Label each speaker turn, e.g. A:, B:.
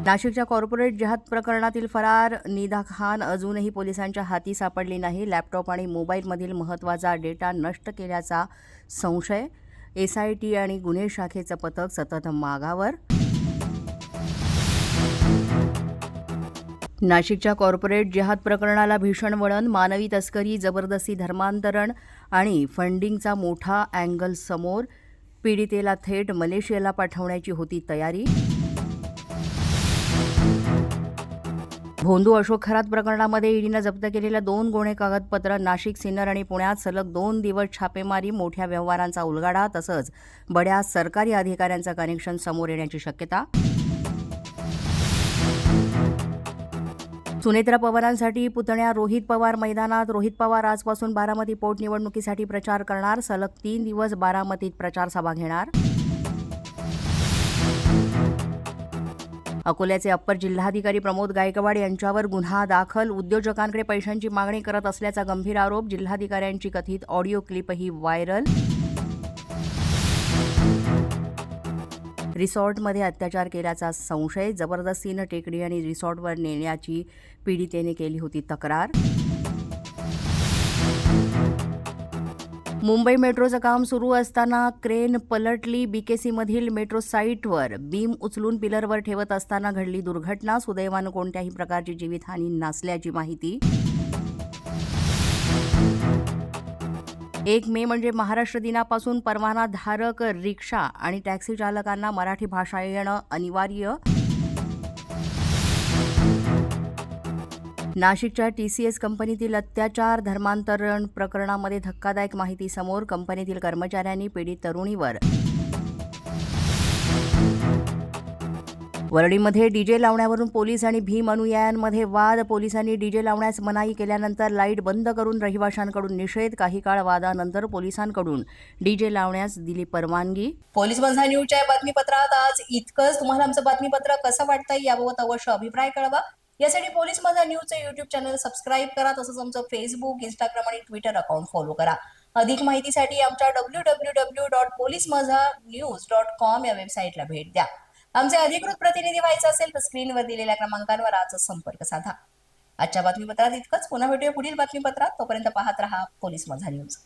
A: नाशिकच्या कॉर्पोरेट जहाद प्रकरणातील फरार निदा खान अजूनही पोलिसांच्या हाती सापडली नाही. लॅपटॉप आणि मोबाईलमधील महत्त्वाचा डेटा नष्ट केल्याचा संशय. एसआयटी आणि गुन्हे शाखेचं पथक सतत मागावर. नाशिकच्या कॉर्पोरेट जहाद प्रकरणाला भीषण वळण. मानवी तस्करी, जबरदस्ती धर्मांतरण आणि फंडिंगचा मोठा अँगल समोर. पीडितेला थेट मलेशियाला पाठवण्याची होती तयारी. भोंदू अशोक खरात प्रकरणामध्ये ईडीनं जप्त केलेल्या 2 गुन्हे कागदपत्र. नाशिक, सिन्नर आणि पुण्यात सलग 2 दिवस छापेमारी. मोठ्या व्यवहारांचा उलगडा तसंच बड्या सरकारी अधिकाऱ्यांचं कनेक्शन समोर येण्याची शक्यता. सुनेत्रा पवारांसाठी पुतण्या रोहित पवार मैदानात. रोहित पवार आजपासून बारामती पोटनिवडणुकीसाठी प्रचार करणार. सलग 3 दिवस बारामतीत प्रचार सभा घेणार. अकोल्याचे अप्पर जिल्हाधिकारी प्रमोद गायकवाड यांच्यावर गुन्हा दाखल. उद्योजकांकडे पैशांची मागणी करत असल्याचा गंभीर आरोप. जिल्हाधिकाऱ्यांची कथित ऑडिओ क्लिपही व्हायरल. रिसॉर्टमध्ये अत्याचार केल्याचा संशय. जबरदस्तीनं टेकडी आणि रिसॉर्टवर नेण्याची पीडितेने केली होती तक्रार. मुंबई मेट्रोचं काम सुरू असताना क्रेन पलटली. बीकेसीमधील मेट्रो साईटवर बीम उचलून पिलरवर ठेवत असताना घडली दुर्घटना. सुदैवानं कोणत्याही प्रकारची जीवितहानी नसल्याची माहिती. 1 मे म्हणजे महाराष्ट्र दिनापासून परवानाधारक रिक्षा आणि टॅक्सी चालकांना मराठी भाषा येणं अनिवार्य. नाशिकच्या TCS कंपनीतील अत्याचार धर्मांतरण प्रकरणामध्ये धक्कादायक माहिती समोर. कंपनीतील कर्मचाऱ्यांनी पीडित तरुणीवर. वरळीमध्ये डीजे लावण्यावरून पोलीस आणि भीम अनुयायांमध्ये वाद. पोलिसांनी डीजे लावण्यास मनाई केल्यानंतर लाईट बंद करून रहिवाशांकडून निषेध. काही काळ वादानंतर पोलिसांकडून डीजे लावण्यास दिली परवानगी.
B: पोलीस माझा न्यूजच्या बातमीपत्रात आज इतकंच. तुम्हाला आमचं बातमीपत्र कसं वाटतंय याबाबत अवश्य अभिप्राय कळवा. यासाठी पोलीस माझा न्यूजचं YouTube चॅनल सबस्क्राईब करा. तसंच आमचं फेसबुक, इंस्टाग्राम आणि ट्विटर अकाउंट फॉलो करा. अधिक माहितीसाठी आमच्या www.policemazhanews.com या वेबसाईटला भेट द्या. आमचे अधिकृत प्रतिनिधी व्हायचं असेल तर स्क्रीनवर दिलेल्या क्रमांकांवर आजच संपर्क साधा. आजच्या बातमीपत्रात इतकंच. पुन्हा भेटूया पुढील बातमीपत्रात. तोपर्यंत पाहत रहा पोलीस माझा न्यूज.